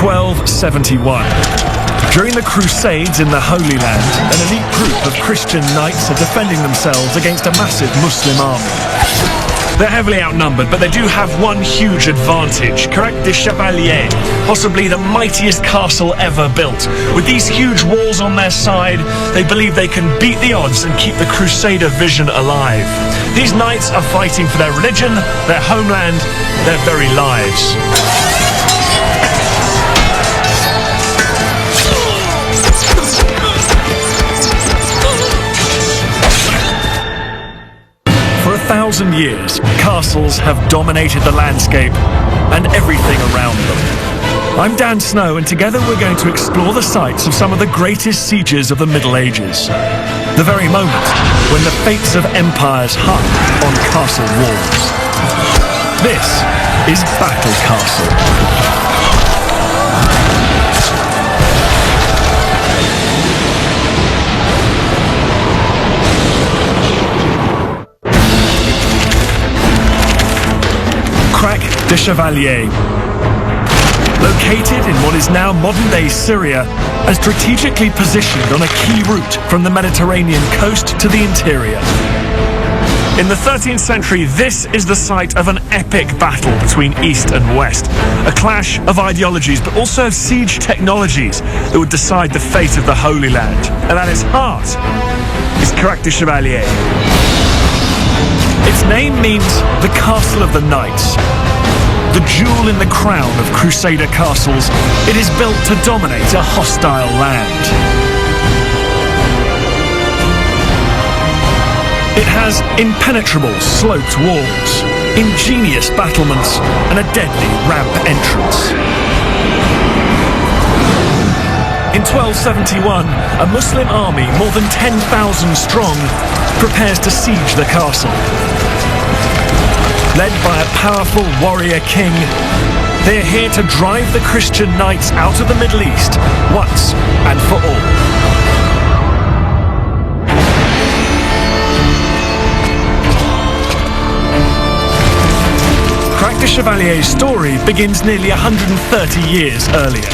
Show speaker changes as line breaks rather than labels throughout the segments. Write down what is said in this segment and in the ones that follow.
1271. During the Crusades in the Holy Land, an elite group of Christian knights are defending themselves against a massive Muslim army. They're heavily outnumbered, but they do have one huge advantage. Crac de Chevaliers, possibly the mightiest castle ever built. With these huge walls on their side, they believe they can beat the odds and keep the Crusader vision alive. These knights are fighting for their religion, their homeland, their very lives. For 1,000 years, castles have dominated the landscape and everything around them. I'm Dan Snow, and together we're going to explore the sites of some of the greatest sieges of the Middle Ages. The very moment when the fates of empires hung on castle walls. This is Battle Castle. Crac de Chevaliers. Located in what is now modern-day Syria and strategically positioned on a key route from the Mediterranean coast to the interior. In the 13th century, this is the site of an epic battle between East and West. A clash of ideologies, but also of siege technologies that would decide the fate of the Holy Land. And at its heart is Crac de Chevaliers. Its name means the Castle of the Knights. The jewel in the crown of Crusader castles, it is built to dominate a hostile land. It has impenetrable sloped walls, ingenious battlements, and a deadly ramp entrance. In 1271, a Muslim army more than 10,000 strong prepares to siege the castle. Led by a powerful warrior king, they are here to drive the Christian knights out of the Middle East once and for all. Crac de Chevalier's story begins nearly 130 years earlier.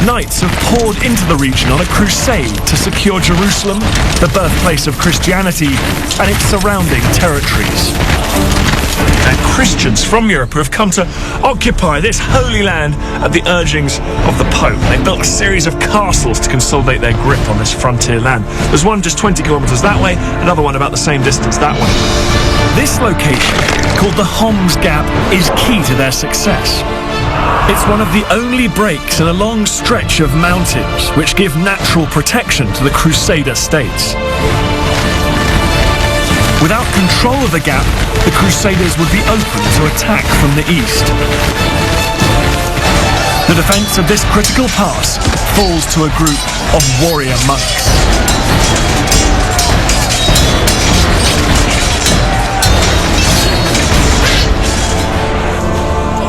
Knights have poured into the region on a crusade to secure Jerusalem, the birthplace of Christianity, and its surrounding territories. And Christians from Europe who have come to occupy this holy land at the urgings of the Pope. They built a series of castles to consolidate their grip on this frontier land. There's one just 20 kilometers that way, another one about the same distance that way. This location, called the Homs Gap, is key to their success. It's one of the only breaks in a long stretch of mountains which give natural protection to the Crusader states. Without control of the gap, the Crusaders would be open to attack from the east. The defense of this critical pass falls to a group of warrior monks.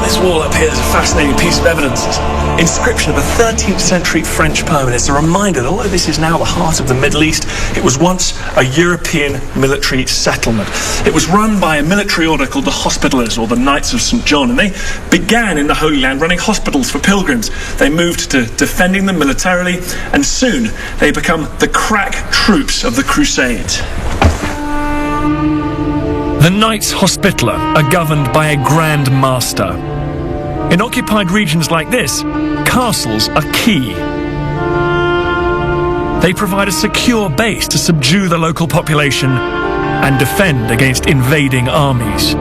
This wall up here is a fascinating piece of evidence. It's an inscription of a 13th century French poem, and it's a reminder that although this is now the heart of the Middle East, it was once a European military settlement. It was run by a military order called the Hospitallers, or the Knights of St. John, and they began in the Holy Land running hospitals for pilgrims. They moved to defending them militarily, and soon they become the crack troops of the Crusades. The Knights Hospitaller are governed by a Grand Master. In occupied regions like this, castles are key. They provide a secure base to subdue the local population and defend against invading armies.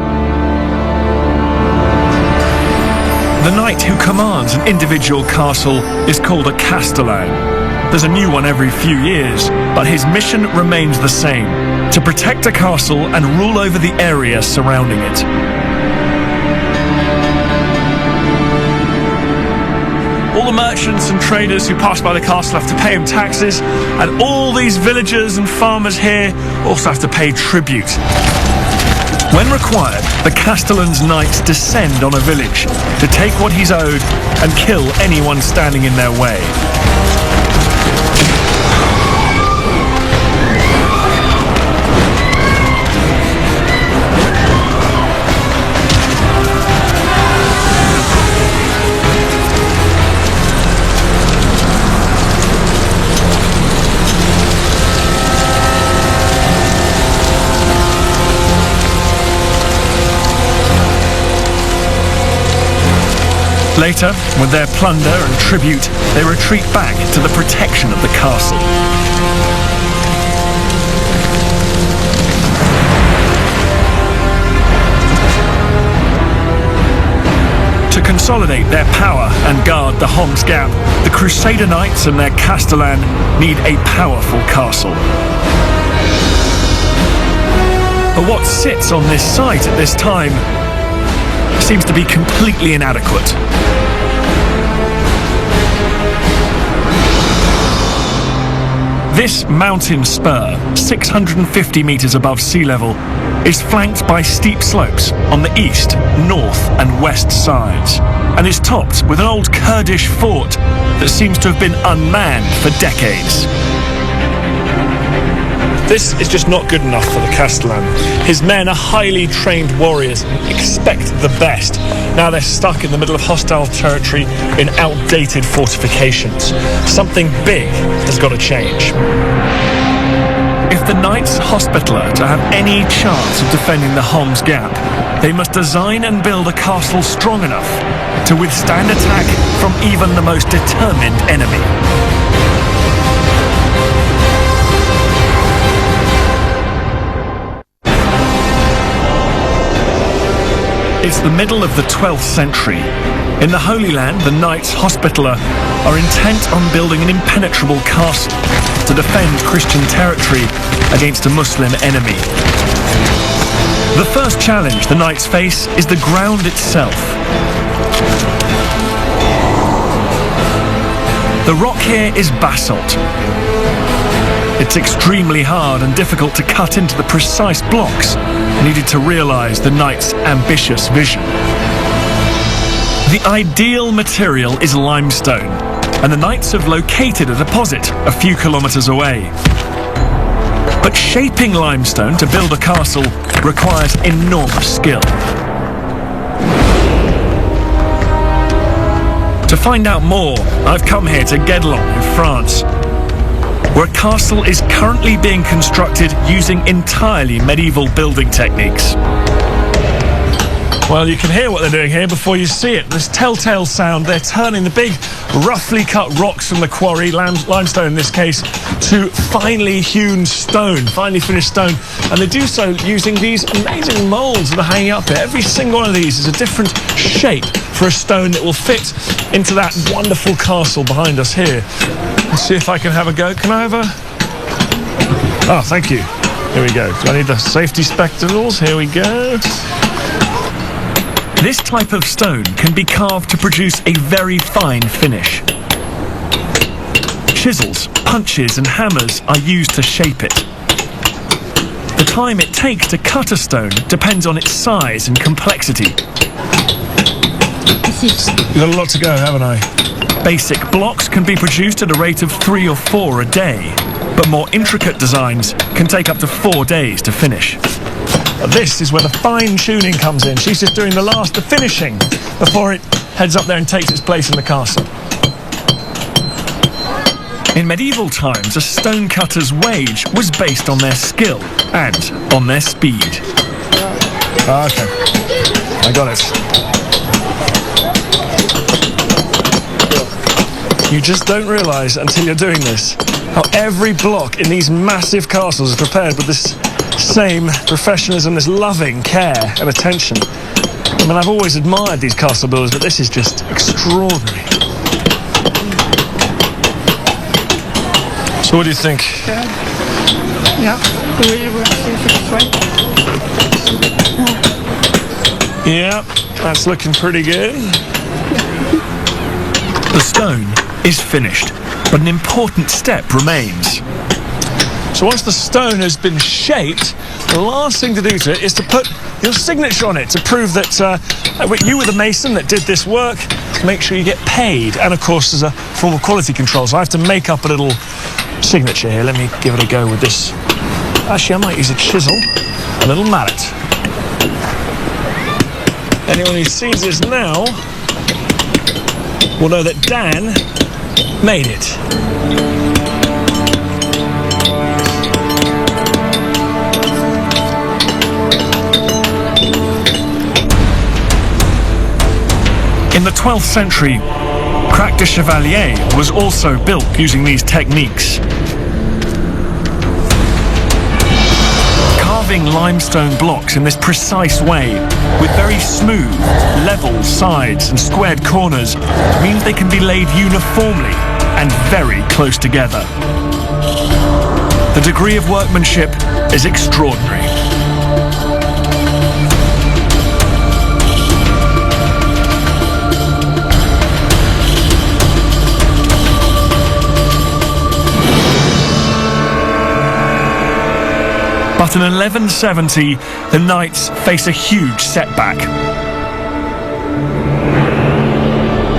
The knight who commands an individual castle is called a castellan. There's a new one every few years, but his mission remains the same: to protect a castle and rule over the area surrounding it. All the merchants and traders who pass by the castle have to pay him taxes, and all these villagers and farmers here also have to pay tribute. When required, the Castellan's knights descend on a village to take what he's owed and kill anyone standing in their way. Later, with their plunder and tribute, they retreat back to the protection of the castle. To consolidate their power and guard the Homs Gap, the Crusader Knights and their castellan need a powerful castle. But what sits on this site at this time seems to be completely inadequate. This mountain spur, 650 metres above sea level, is flanked by steep slopes on the east, north and west sides, and is topped with an old Kurdish fort that seems to have been unmanned for decades. This is just not good enough for the Castellan. His men are highly trained warriors and expect the best. Now they're stuck in the middle of hostile territory in outdated fortifications. Something big has got to change. If the Knights Hospitaller are to have any chance of defending the Homs Gap, they must design and build a castle strong enough to withstand attack from even the most determined enemy. It's the middle of the 12th century. In the Holy Land, the Knights Hospitaller are intent on building an impenetrable castle to defend Christian territory against a Muslim enemy. The first challenge the Knights face is the ground itself. The rock here is basalt. It's extremely hard and difficult to cut into the precise blocks needed to realise the Knights' ambitious vision. The ideal material is limestone, and the Knights have located a deposit a few kilometres away. But shaping limestone to build a castle requires enormous skill. To find out more, I've come here to Guédelon in France, where a castle is currently being constructed using entirely medieval building techniques. Well, you can hear what they're doing here before you see it. This telltale sound, they're turning the big, roughly cut rocks from the quarry, limestone in this case, to finely hewn stone, finely finished stone. And they do so using these amazing moulds that are hanging up here. Every single one of these is a different shape for a stone that will fit into that wonderful castle behind us here. Let's see if I can have a go. Can I have a... Oh, thank you. Here we go. Do I need the safety spectacles? Here we go. This type of stone can be carved to produce a very fine finish. Chisels, punches and hammers are used to shape it. The time it takes to cut a stone depends on its size and complexity. You've got a lot to go, haven't I? Basic blocks can be produced at a rate of 3 or 4 a day, but more intricate designs can take up to 4 days to finish. But this is where the fine-tuning comes in. She's just doing the finishing, before it heads up there and takes its place in the castle. In medieval times, a stonecutter's wage was based on their skill and on their speed. Okay, I got it. You just don't realise until you're doing this how every block in these massive castles is prepared with this same professionalism, this loving care and attention. I mean, I've always admired these castle builders, but this is just extraordinary. So what do you think?
Yeah,
yeah, that's looking pretty good. The stone is finished, but an important step remains. So once the stone has been shaped, the last thing to do to it is to put your signature on it to prove that you were the mason that did this work, to make sure you get paid. And of course, there's a form of quality control, so I have to make up a little signature here. Let me give it a go with this. Actually, I might use a chisel, a little mallet. Anyone who sees this now will know that Dan made it. In the 12th century, Crac de Chevaliers was also built using these techniques. Carving limestone blocks in this precise way, with very smooth, level sides and squared corners, means they can be laid uniformly and very close together. The degree of workmanship is extraordinary. But in 1170, the knights face a huge setback.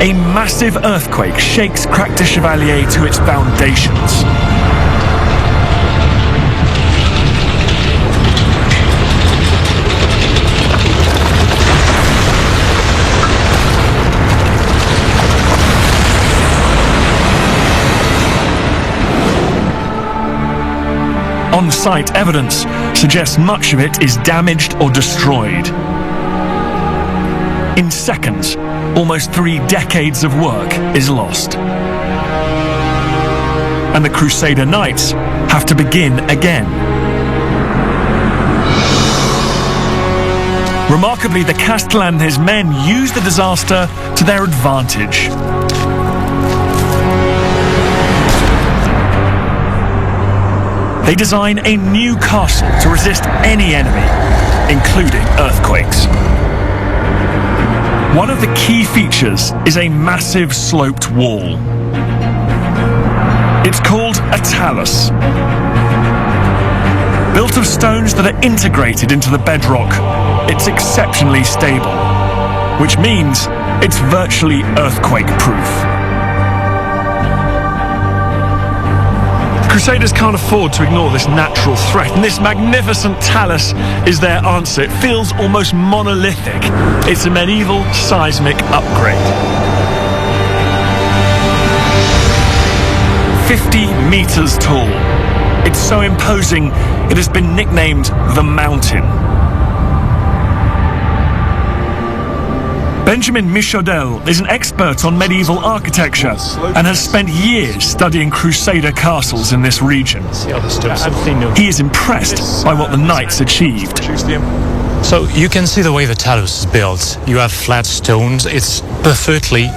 A massive earthquake shakes Crac de Chevaliers to its foundations. On-site evidence suggests much of it is damaged or destroyed. In seconds, almost 3 decades of work is lost. And the Crusader Knights have to begin again. Remarkably, the Castellan and his men used the disaster to their advantage. They design a new castle to resist any enemy, including earthquakes. One of the key features is a massive sloped wall. It's called a talus. Built of stones that are integrated into the bedrock, it's exceptionally stable, which means it's virtually earthquake-proof. Crusaders can't afford to ignore this natural threat, and this magnificent talus is their answer. It feels almost monolithic. It's a medieval seismic upgrade. 50 meters tall. It's so imposing, it has been nicknamed the Mountain. Benjamin Michaudel is an expert on medieval architecture and has spent years studying Crusader castles in this region. He is impressed by what the knights achieved.
So you can see the way the talus is built. You have flat stones. It's perfectly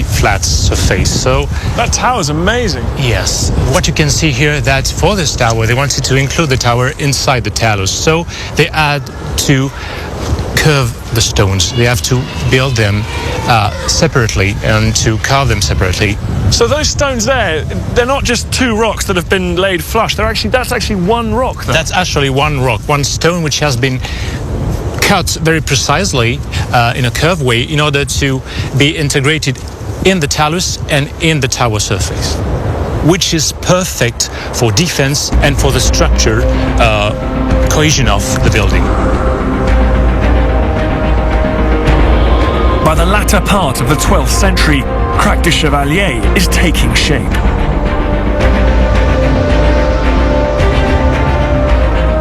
flat surface. So
that tower is amazing.
Yes. What you can see here, that for this tower, they wanted to include the tower inside the talus. So they had to curve the stones. They have to build them separately and to carve them separately.
So those stones there, they're not just 2 rocks that have been laid flush. That's actually 1 rock.
That's actually 1 rock, 1 stone which has been cut very precisely in a curved way in order to be integrated in the talus and in the tower surface, which is perfect for defense and for the structure cohesion of the building.
By the latter part of the 12th century, Crac de Chevaliers is taking shape.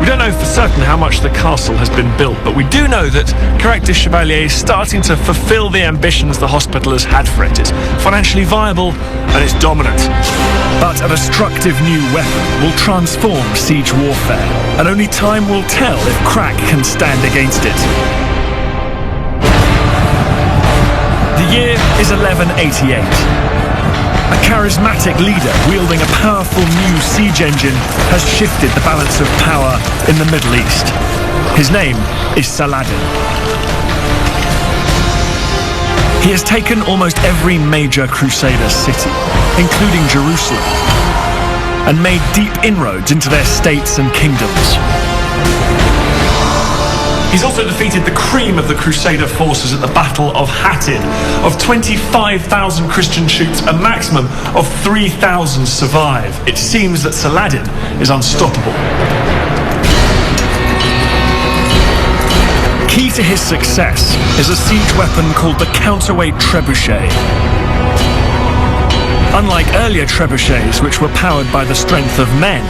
We don't know for certain how much the castle has been built, but we do know that Crac de Chevaliers is starting to fulfill the ambitions the Hospitallers had for it. It's financially viable and it's dominant. But a destructive new weapon will transform siege warfare, and only time will tell if Crac can stand against it. The year is 1188. A charismatic leader wielding a powerful new siege engine has shifted the balance of power in the Middle East. His name is Saladin. He has taken almost every major Crusader city, including Jerusalem, and made deep inroads into their states and kingdoms. He's also defeated the cream of the Crusader forces at the Battle of Hattin. Of 25,000 Christian troops, a maximum of 3,000 survive. It seems that Saladin is unstoppable. Key to his success is a siege weapon called the counterweight trebuchet. Unlike earlier trebuchets, which were powered by the strength of men,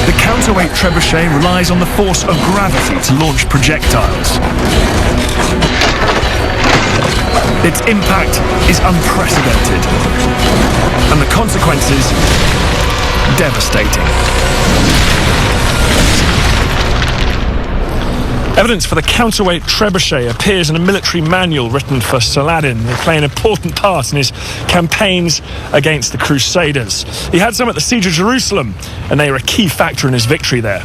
the counterweight trebuchet relies on the force of gravity to launch projectiles. Its impact is unprecedented, and the consequences devastating. Evidence for the counterweight trebuchet appears in a military manual written for Saladin. They play an important part in his campaigns against the Crusaders. He had some at the Siege of Jerusalem, and they were a key factor in his victory there.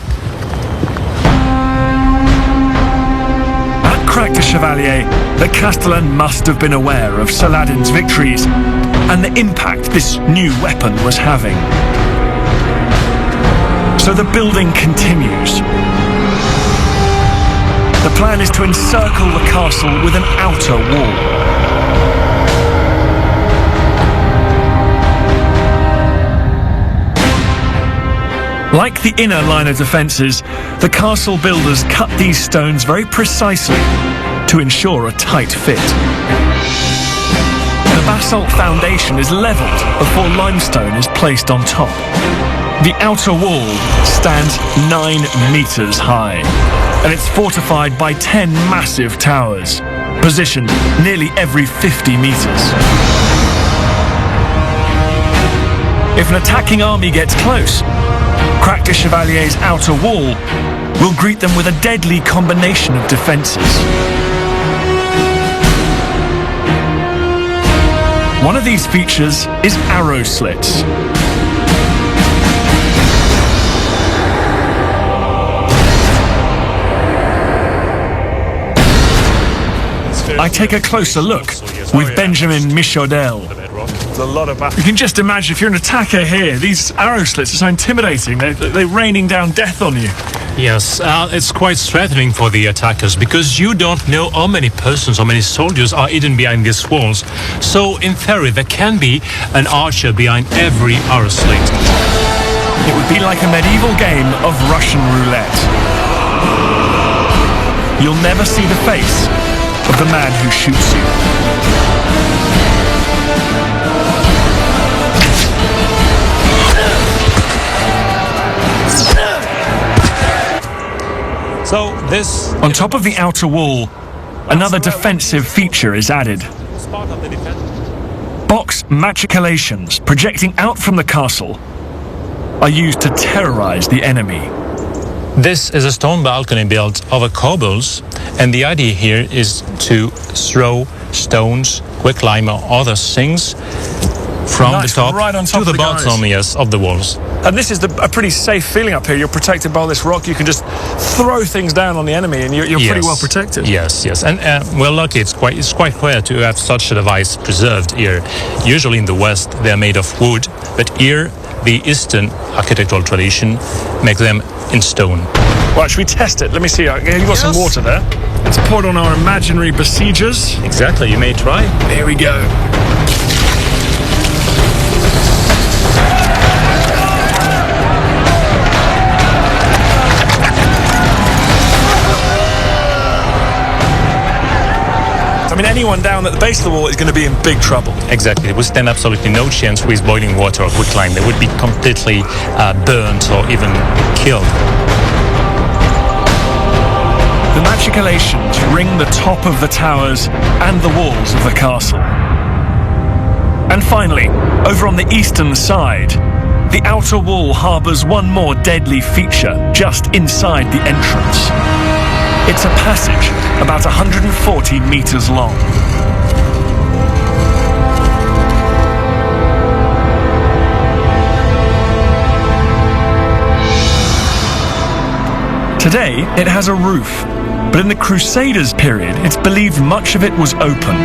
At Crac de Chevaliers, the Castellan must have been aware of Saladin's victories and the impact this new weapon was having. So the building continues. The plan is to encircle the castle with an outer wall. Like the inner line of defences, the castle builders cut these stones very precisely to ensure a tight fit. The basalt foundation is levelled before limestone is placed on top. The outer wall stands 9 metres high, and it's fortified by 10 massive towers, positioned nearly every 50 metres. If an attacking army gets close, Crac de Chevaliers' outer wall will greet them with a deadly combination of defences. One of these features is arrow slits. I take a closer look with Benjamin Michaudel. You can just imagine if you're an attacker here, these arrow slits are so intimidating. They're raining down death on you.
Yes, it's quite threatening for the attackers because you don't know how many persons, how many soldiers are hidden behind these walls. So in theory, there can be an archer behind every arrow slit.
It would be like a medieval game of Russian roulette. You'll never see the face of the man who shoots you.
So this...
On top of the outer wall, another defensive feature is added. Box machicolations projecting out from the castle are used to terrorize the enemy.
This is a stone balcony built over cobbles, and the idea here is to throw stones, quicklime or other things from the top,
right on top
to the
of
bottom, yes, of the walls.
And this is a pretty safe feeling up here. You're protected by this rock. You can just throw things down on the enemy, and you're pretty well protected.
Yes, yes, and we're lucky. It's quite rare to have such a device preserved here. Usually in the West, they're made of wood, but here the Eastern architectural tradition makes them in stone.
Right, should we test it? Let me see. You've got some water there. Let's pour it on our imaginary besiegers.
Exactly, you may try.
Here we go. I mean, anyone down at the base of the wall is going to be in big trouble.
Exactly. It would stand absolutely no chance with boiling water or quicklime. They would be completely burnt or even killed.
The machicolations ring the top of the towers and the walls of the castle. And finally, over on the eastern side, the outer wall harbours one more deadly feature just inside the entrance. It's a passage about 140 metres long. Today, it has a roof, but in the Crusaders' period, it's believed much of it was open.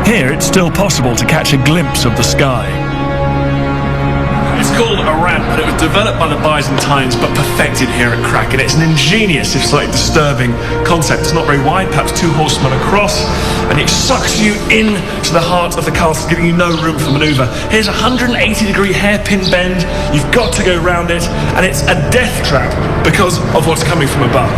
Here, it's still possible to catch a glimpse of the sky. It's called a ramp, and it was developed by the Byzantines but perfected here at Crac, and it's an ingenious, if slightly disturbing, concept. It's not very wide, perhaps 2 horsemen across, and it sucks you in to the heart of the castle, giving you no room for manoeuvre. Here's a 180-degree hairpin bend. You've got to go round it, and it's a death trap because of what's coming from above.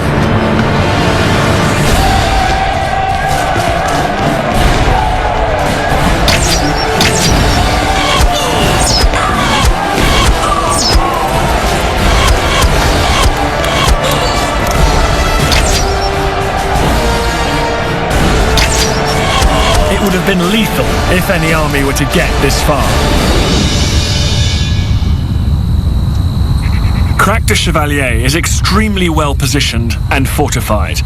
have been lethal if any army were to get this far. Crac de Chevaliers is extremely well positioned and fortified.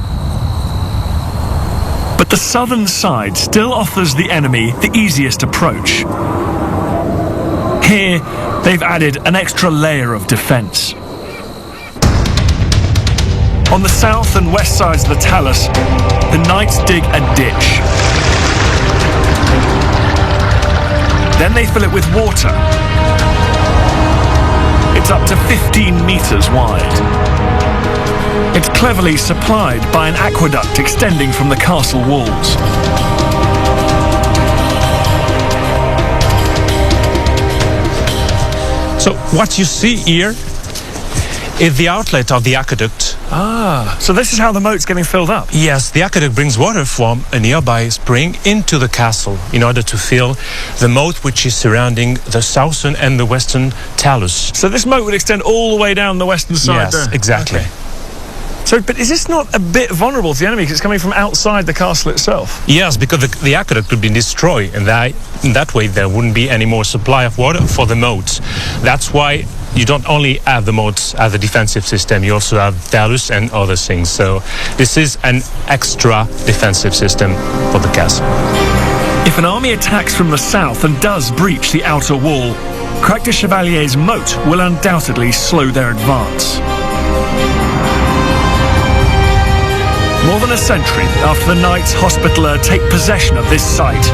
But the southern side still offers the enemy the easiest approach. Here, they've added an extra layer of defence. On the south and west sides of the talus, the knights dig a ditch. Then they fill it with water. It's up to 15 metres wide. It's cleverly supplied by an aqueduct extending from the castle walls.
So what you see here is the outlet of the aqueduct.
So this is how the moat's getting filled up?
Yes, the aqueduct brings water from a nearby spring into the castle in order to fill the moat which is surrounding the southern and the western talus.
So this moat would extend all the way down the western side there?
Yes, exactly.
Okay. So, but is this not a bit vulnerable to the enemy because it's coming from outside the castle itself?
Yes, because the aqueduct could be destroyed, and in that way there wouldn't be any more supply of water for the moat. That's why you don't only have the moats as a defensive system, you also have talus and other things. So this is an extra defensive system for the castle.
If an army attacks from the south and does breach the outer wall, Crac de Chevaliers' moat will undoubtedly slow their advance. More than a century after the Knights Hospitaller take possession of this site,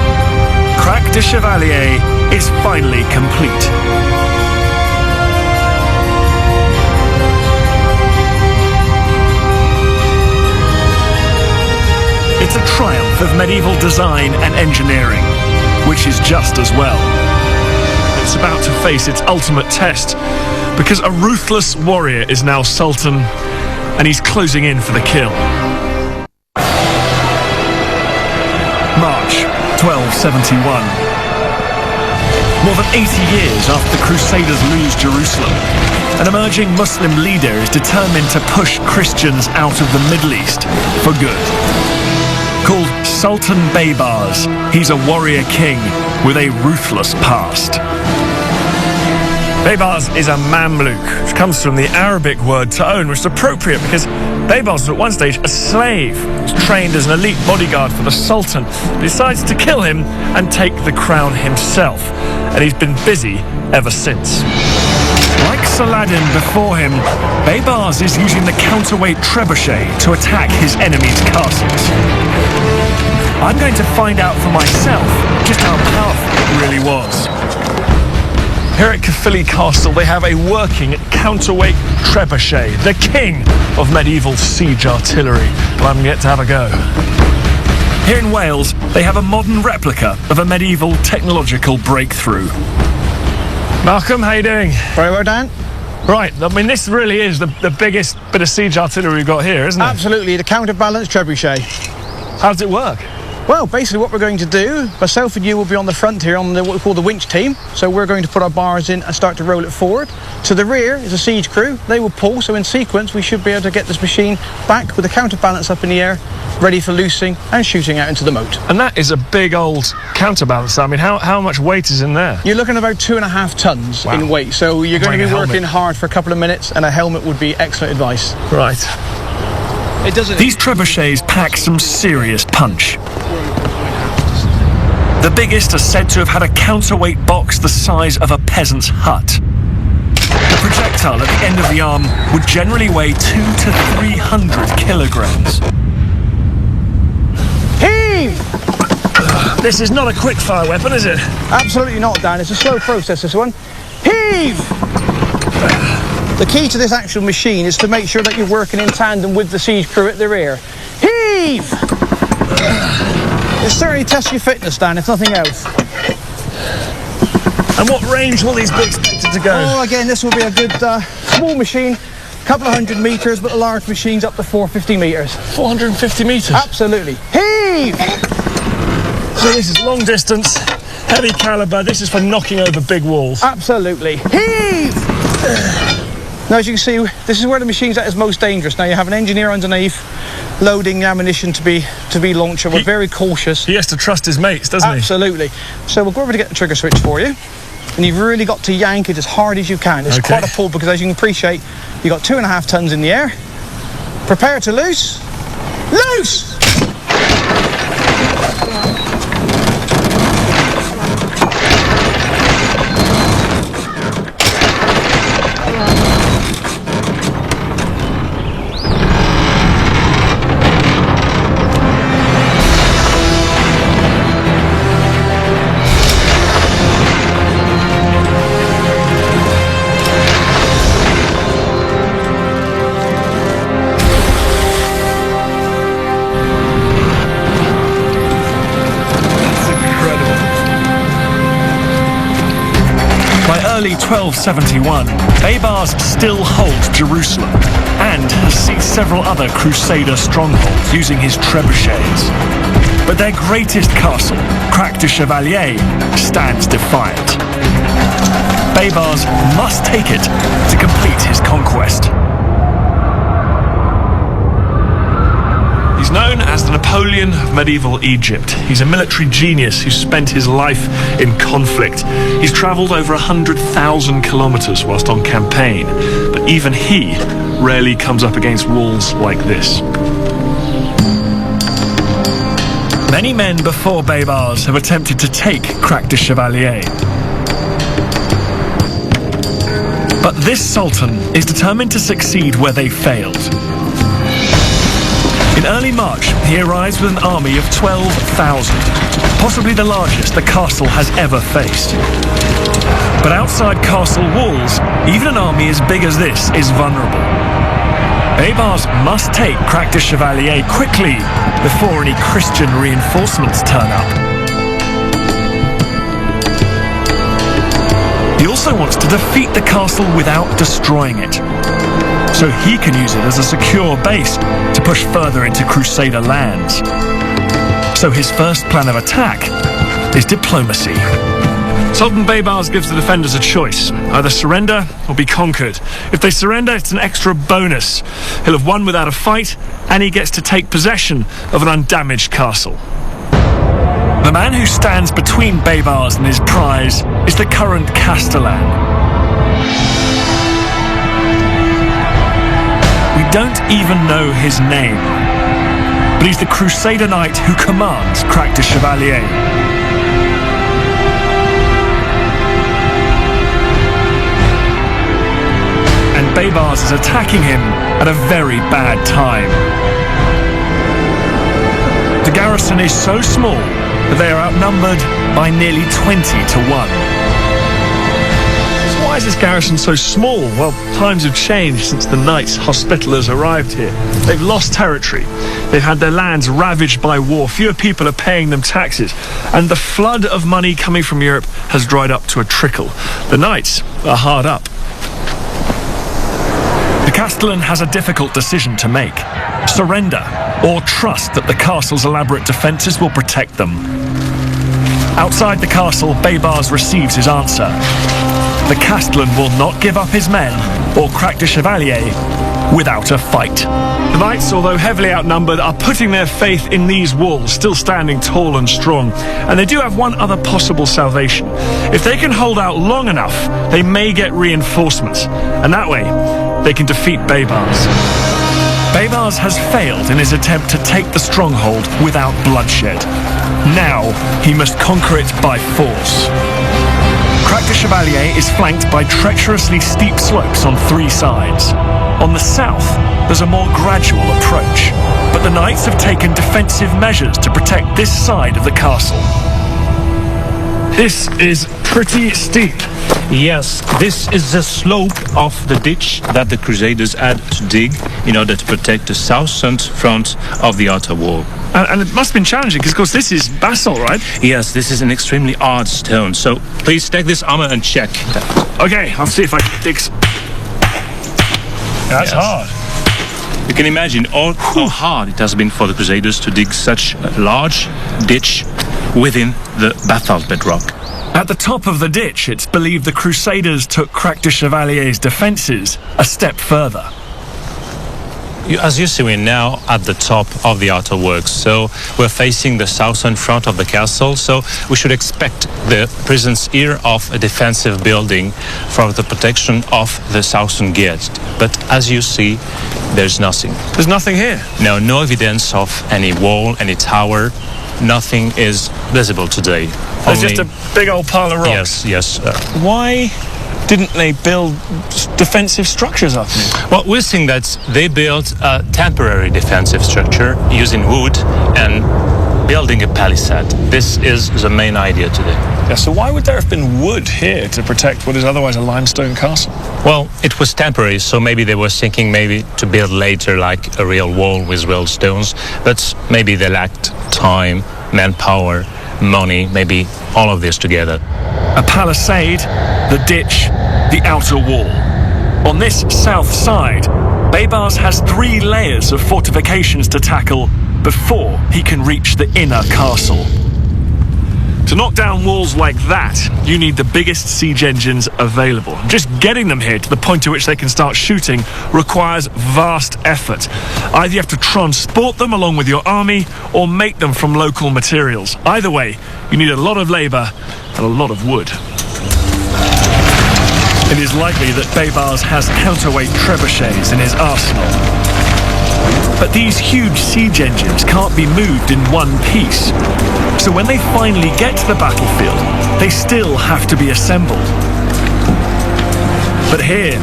Crac de Chevaliers is finally complete. It's a triumph of medieval design and engineering, which is just as well. It's about to face its ultimate test, because a ruthless warrior is now Sultan, and he's closing in for the kill. March 1271. More than 80 years after the Crusaders lose Jerusalem, an emerging Muslim leader is determined to push Christians out of the Middle East for good. Called Sultan Baybars, he's a warrior king with a ruthless past. Baybars is a Mamluk, which comes from the Arabic word ta'oun, which is appropriate because Baybars was at one stage a slave. He was trained as an elite bodyguard for the Sultan. He decides to kill him and take the crown himself. And he's been busy ever since. Like Saladin before him, Baybars is using the counterweight trebuchet to attack his enemies' castles. I'm going to find out for myself just how powerful it really was. Here at Caerphilly Castle, they have a working counterweight trebuchet, the king of medieval siege artillery. Well, I'm yet to have a go. Here in Wales, they have a modern replica of a medieval technological breakthrough. Malcolm, how you doing?
Very well, Dan.
Right, I mean, this really is the biggest bit of siege artillery we've got here, isn't it?
Absolutely, the counterbalance trebuchet.
How does it work?
Well, basically what we're going to do, myself and you will be on the front here on what we call the winch team. So we're going to put our bars in and start to roll it forward. To the rear is a siege crew. They will pull, so in sequence we should be able to get this machine back with the counterbalance up in the air, ready for loosing and shooting out into the moat.
And that is a big old counterbalance. I mean, how much weight is in there?
You're looking at about 2.5 tons in weight. So you're going to be working hard for a couple of minutes, and a helmet would be excellent advice.
Right. These trebuchets pack some serious punch. The biggest are said to have had a counterweight box the size of a peasant's hut. The projectile at the end of the arm would generally weigh 200 to 300 kilograms.
Heave!
This is not a quick-fire weapon, is it?
Absolutely not, Dan. It's a slow process, this one. Heave! The key to this actual machine is to make sure that you're working in tandem with the siege crew at the rear. Heave! It certainly tests your fitness, Dan, if nothing else.
And what range will these be expected to go?
Oh, again, this will be a good small machine, a couple of 100 metres, but the large machine's up to 450 metres.
450 metres?
Absolutely. Heave!
So this is long distance, heavy calibre. This is for knocking over big walls.
Absolutely. Heave! Now, as you can see, this is where the machine's at its most dangerous. Now, you have an engineer underneath, loading the ammunition to be launched. We're very cautious.
He has to trust his mates, doesn't he?
Absolutely. So we'll go over to get the trigger switch for you. And you've really got to yank it as hard as you can. It's quite a pull because, as you can appreciate, you've got 2.5 tons in the air. Prepare to loose. Loose!
Early 1271, Baybars still holds Jerusalem and has seized several other Crusader strongholds using his trebuchets. But their greatest castle, Crac de Chevaliers, stands defiant. Baybars must take it to complete his conquest. He's known as the Napoleon of medieval Egypt. He's a military genius who spent his life in conflict. He's travelled over 100,000 kilometres whilst on campaign, but even he rarely comes up against walls like this. Many men before Baybars have attempted to take Crac de Chevaliers. But this Sultan is determined to succeed where they failed. In early March, he arrives with an army of 12,000, possibly the largest the castle has ever faced. But outside castle walls, even an army as big as this is vulnerable. Baybars must take Crac de Chevaliers quickly before any Christian reinforcements turn up. He also wants to defeat the castle without destroying it, so he can use it as a secure base to push further into Crusader lands. So his first plan of attack is diplomacy. Sultan Baybars gives the defenders a choice: either surrender or be conquered. If they surrender, it's an extra bonus. He'll have won without a fight, and he gets to take possession of an undamaged castle. The man who stands between Baybars and his prize is the current Castellan. We don't even know his name, but he's the Crusader knight who commands Crac de Chevaliers. And Baybars is attacking him at a very bad time. The garrison is so small that they are outnumbered by nearly 20 to 1. So why is this garrison so small? Well, times have changed since the Knights Hospitallers arrived here. They've lost territory. They've had their lands ravaged by war. Fewer people are paying them taxes. And the flood of money coming from Europe has dried up to a trickle. The Knights are hard up. The Castellan has a difficult decision to make: surrender or trust that the castle's elaborate defences will protect them. Outside the castle, Baybars receives his answer. The Castellan will not give up his men or Crac de Chevaliers without a fight. The Knights, although heavily outnumbered, are putting their faith in these walls, still standing tall and strong. And they do have one other possible salvation. If they can hold out long enough, they may get reinforcements, and that way they can defeat Baybars. Baybars has failed in his attempt to take the stronghold without bloodshed. Now he must conquer it by force. Crac de Chevaliers is flanked by treacherously steep slopes on 3 sides. On the south, there's a more gradual approach, but the Knights have taken defensive measures to protect this side of the castle. This is pretty steep.
Yes, this is the slope of the ditch that the Crusaders had to dig in order to protect the southern front of the outer wall.
And it must have been challenging, because of course this is basalt, right?
Yes, this is an extremely hard stone, so please take this armor and check that.
Okay, I'll see if I can dig. That's hard.
You can imagine how hard it has been for the Crusaders to dig such a large ditch within the basalt bedrock.
At the top of the ditch, it's believed the Crusaders took Crac de Chevaliers' defences a step further.
as you see, we're now at the top of the outer works. So we're facing the southern front of the castle. So we should expect the presence here of a defensive building for the protection of the southern gate. But as you see, there's nothing.
There's nothing here.
No evidence of any wall, any tower. Nothing is visible today.
There's just a big old pile of rocks.
Yes.
Why didn't they build defensive structures up here?
Well, we're seeing that they built a temporary defensive structure using wood and building a palisade. This is the main idea today.
Yeah, so why would there have been wood here to protect what is otherwise a limestone castle?
Well, it was temporary, so maybe they were thinking maybe to build later like a real wall with real stones, but maybe they lacked time, manpower, money, maybe all of this together.
A palisade, the ditch, the outer wall. On this south side, Baybars has 3 layers of fortifications to tackle before he can reach the inner castle. To knock down walls like that, you need the biggest siege engines available. Just getting them here to the point at which they can start shooting requires vast effort. Either you have to transport them along with your army or make them from local materials. Either way, you need a lot of labour and a lot of wood. It is likely that Baybars has counterweight trebuchets in his arsenal. But these huge siege engines can't be moved in one piece. So when they finally get to the battlefield, they still have to be assembled. But here,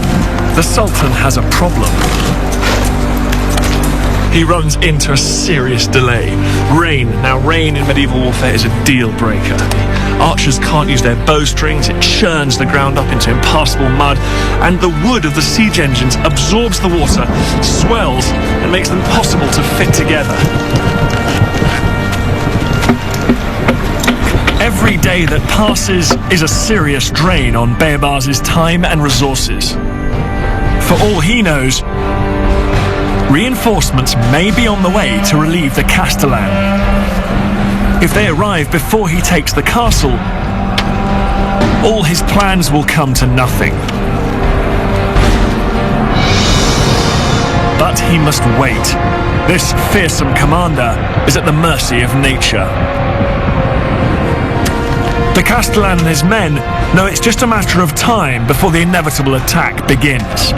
the Sultan has a problem. He runs into a serious delay. Rain. Now, rain in medieval warfare is a deal breaker. Archers can't use their bowstrings, it churns the ground up into impassable mud, and the wood of the siege engines absorbs the water, swells, and makes them impossible to fit together. Every day that passes is a serious drain on Baybars' time and resources. For all he knows, reinforcements may be on the way to relieve the Castellan. If they arrive before he takes the castle, all his plans will come to nothing. But he must wait. This fearsome commander is at the mercy of nature. The Castellan and his men know it's just a matter of time before the inevitable attack begins.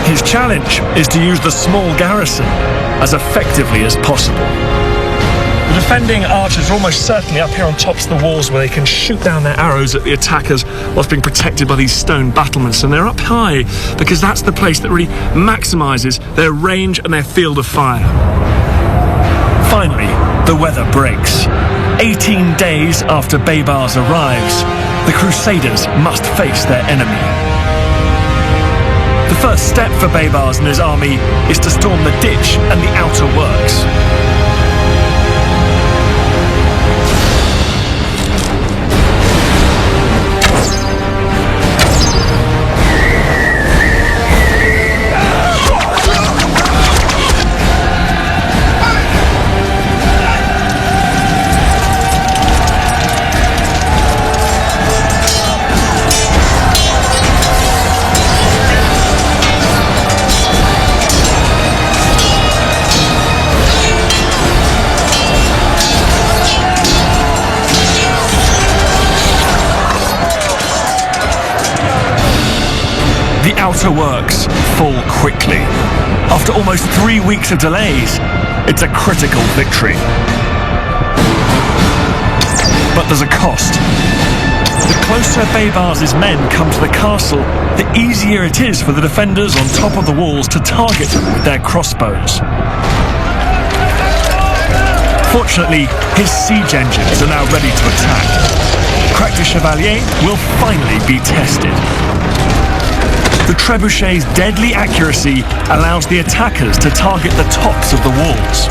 His challenge is to use the small garrison as effectively as possible. The defending archers are almost certainly up here on tops of the walls where they can shoot down their arrows at the attackers whilst being protected by these stone battlements. And they're up high because that's the place that really maximises their range and their field of fire. Finally, the weather breaks. 18 days after Baybars arrives, the Crusaders must face their enemy. The first step for Baybars and his army is to storm the ditch and the outer works. Outer works fall quickly. After almost 3 weeks of delays, it's a critical victory. But there's a cost. The closer Baybars' men come to the castle, the easier it is for the defenders on top of the walls to target them with their crossbows. Fortunately, his siege engines are now ready to attack. Crac de Chevaliers will finally be tested. The trebuchet's deadly accuracy allows the attackers to target the tops of the walls.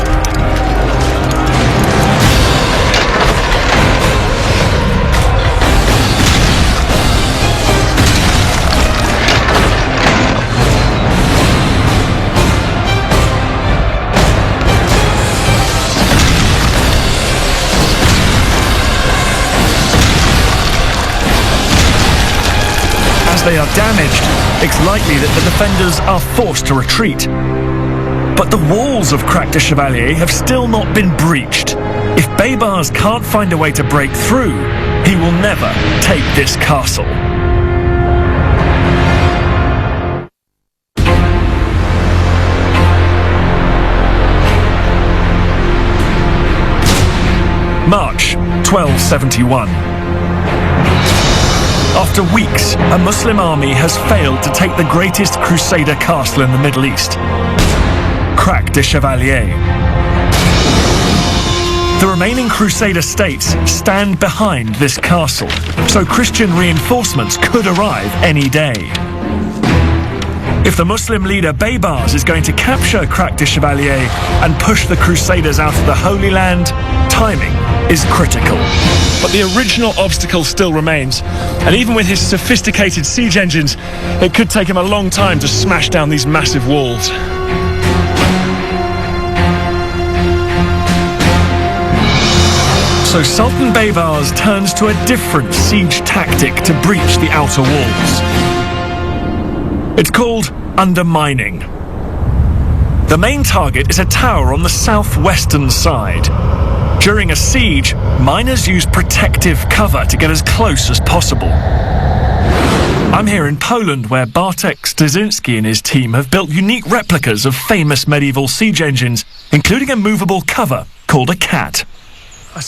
As they are damaged, it's likely that the defenders are forced to retreat. But the walls of Crac de Chevaliers have still not been breached. If Baybars can't find a way to break through, he will never take this castle. March 1271. After weeks, a Muslim army has failed to take the greatest Crusader castle in the Middle East, Crac de Chevaliers. The remaining Crusader states stand behind this castle, so Christian reinforcements could arrive any day. If the Muslim leader Baybars is going to capture Crac de Chevaliers and push the Crusaders out of the Holy Land, timing is critical. But the original obstacle still remains, and even with his sophisticated siege engines, it could take him a long time to smash down these massive walls. So Sultan Baybars turns to a different siege tactic to breach the outer walls. It's called undermining. The main target is a tower on the southwestern side. During a siege, miners use protective cover to get as close as possible. I'm here in Poland, where Bartek Staszynski and his team have built unique replicas of famous medieval siege engines, including a movable cover called a cat.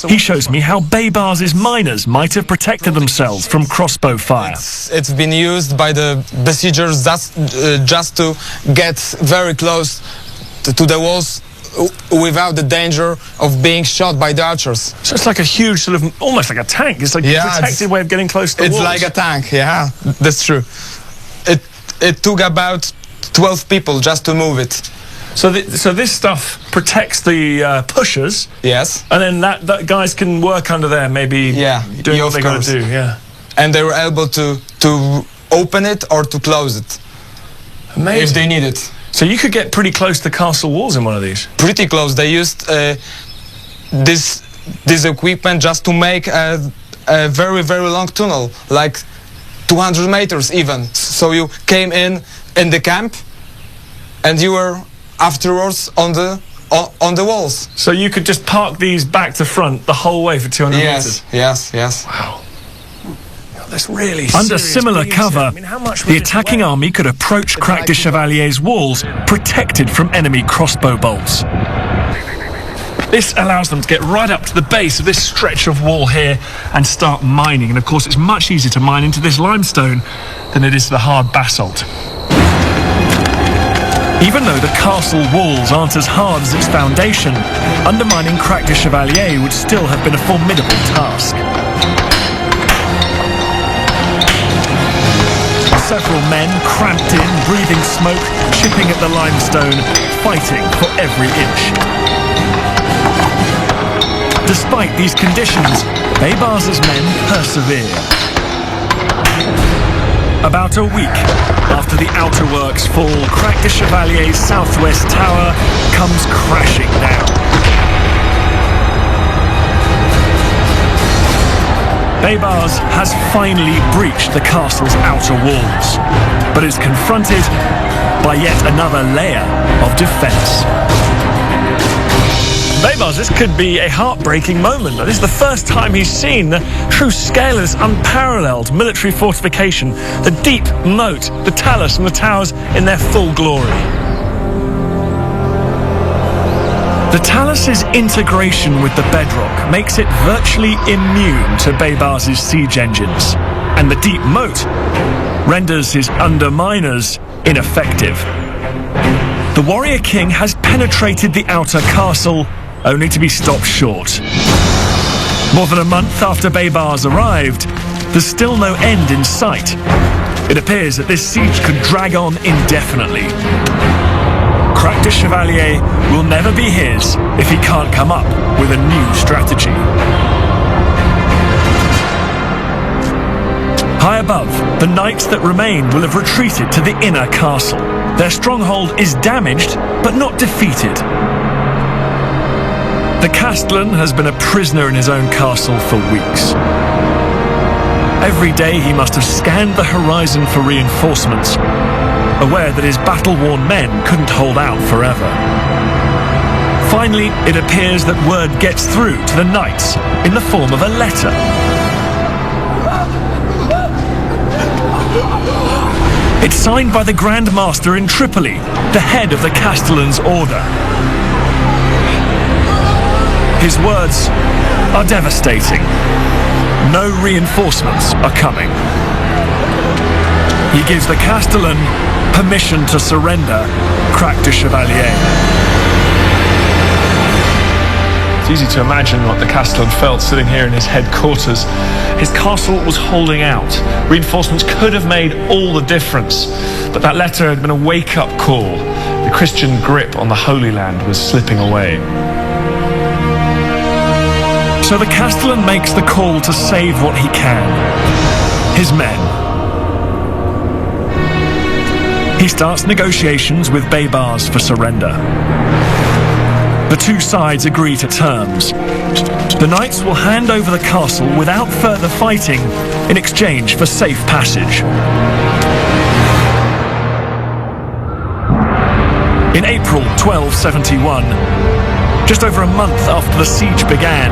He shows me how Baybars' miners might have protected themselves from crossbow fire.
It's been used by the besiegers just to get very close to the walls without the danger of being shot by the archers.
So it's like a huge sort of, almost like a tank. It's like a protected way of getting close to the walls.
It's like a tank, yeah, that's true. It took about 12 people just to move it.
So this stuff protects the pushers.
Yes.
And then that guys can work under there, maybe doing what they got to do. Yeah.
And they were able to open it or to close it.
Amazing.
If they need it.
So you could get pretty close to castle walls in one of these.
Pretty close. They used this equipment just to make a very, very long tunnel, like 200 meters even. So you came in the camp, and you were afterwards on the walls.
So you could just park these back to front the whole way for 200 meters?
Yes.
Wow. That's really under similar cover, the attacking army could approach Crac de Chevaliers' walls, protected from enemy crossbow bolts. This allows them to get right up to the base of this stretch of wall here and start mining. And of course, it's much easier to mine into this limestone than it is to the hard basalt. Even though the castle walls aren't as hard as its foundation, undermining Crac de Chevaliers would still have been a formidable task. Several men cramped in, breathing smoke, chipping at the limestone, fighting for every inch. Despite these conditions, Baybars' men persevere. About a week after the outer works fall, Crac de Chevaliers' southwest tower comes crashing down. Baybars has finally breached the castle's outer walls, but is confronted by yet another layer of defense. Baybars, this could be a heartbreaking moment. This is the first time he's seen the true scale of this unparalleled military fortification, the deep moat, the talus and the towers in their full glory. The talus's integration with the bedrock makes it virtually immune to Baybars' siege engines, and the deep moat renders his underminers ineffective. The warrior king has penetrated the outer castle, only to be stopped short. More than a month after Baybars arrived, there's still no end in sight. It appears that this siege could drag on indefinitely. Crac de Chevaliers will never be his if he can't come up with a new strategy. High above, the knights that remain will have retreated to the inner castle. Their stronghold is damaged, but not defeated. The Castellan has been a prisoner in his own castle for weeks. Every day he must have scanned the horizon for reinforcements, aware that his battle-worn men couldn't hold out forever. Finally, it appears that word gets through to the knights in the form of a letter. It's signed by the Grand Master in Tripoli, the head of the Castellan's order. His words are devastating. No reinforcements are coming. He gives the Castellan permission to surrender Crac de Chevaliers.
It's easy to imagine what the Castellan felt sitting here in his headquarters. His castle was holding out. Reinforcements could have made all the difference. But that letter had been a wake-up call. The Christian grip on the Holy Land was slipping away.
So the Castellan makes the call to save what he can. His men. He starts negotiations with Baybars for surrender. The two sides agree to terms. The knights will hand over the castle without further fighting in exchange for safe passage. In April 1271, just over a month after the siege began,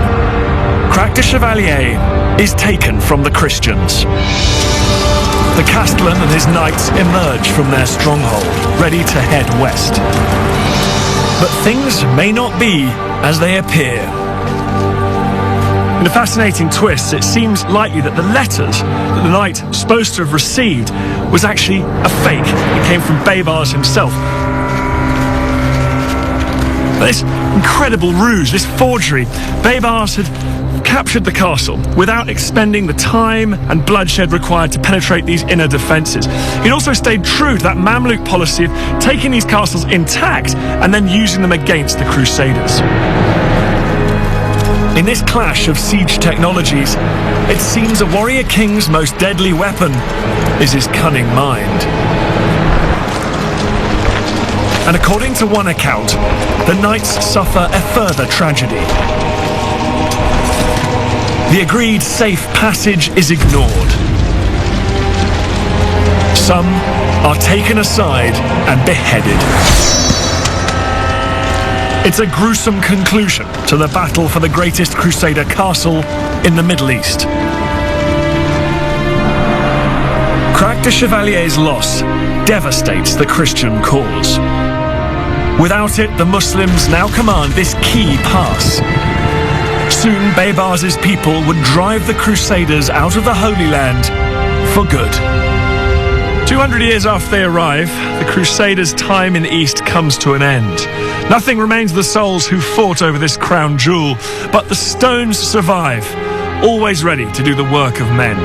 Crac de Chevaliers is taken from the Christians. The Castellan and his knights emerge from their stronghold, ready to head west. But things may not be as they appear. In a fascinating twist, it seems likely that the letters that the knight was supposed to have received was actually a fake. It came from Baybars himself. This incredible ruse, this forgery, Baybars had captured the castle without expending the time and bloodshed required to penetrate these inner defences. He'd also stayed true to that Mamluk policy of taking these castles intact and then using them against the Crusaders. In this clash of siege technologies, it seems a warrior king's most deadly weapon is his cunning mind. And according to one account, the knights suffer a further tragedy. The agreed safe passage is ignored. Some are taken aside and beheaded. It's a gruesome conclusion to the battle for the greatest Crusader castle in the Middle East. Crac de Chevaliers' loss devastates the Christian cause. Without it, the Muslims now command this key pass. Soon, Baybars' people would drive the Crusaders out of the Holy Land for good. 200 years after they arrive, the Crusaders' time in the East comes to an end. Nothing remains of the souls who fought over this crown jewel, but the stones survive, always ready to do the work of men.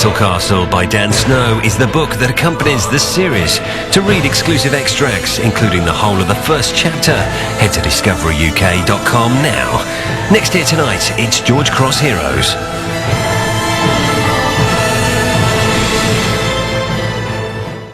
Battle Castle by Dan Snow is the book that accompanies this series. To read exclusive extracts, including the whole of the first chapter, head to discoveryuk.com now. Next here tonight, it's George Cross Heroes.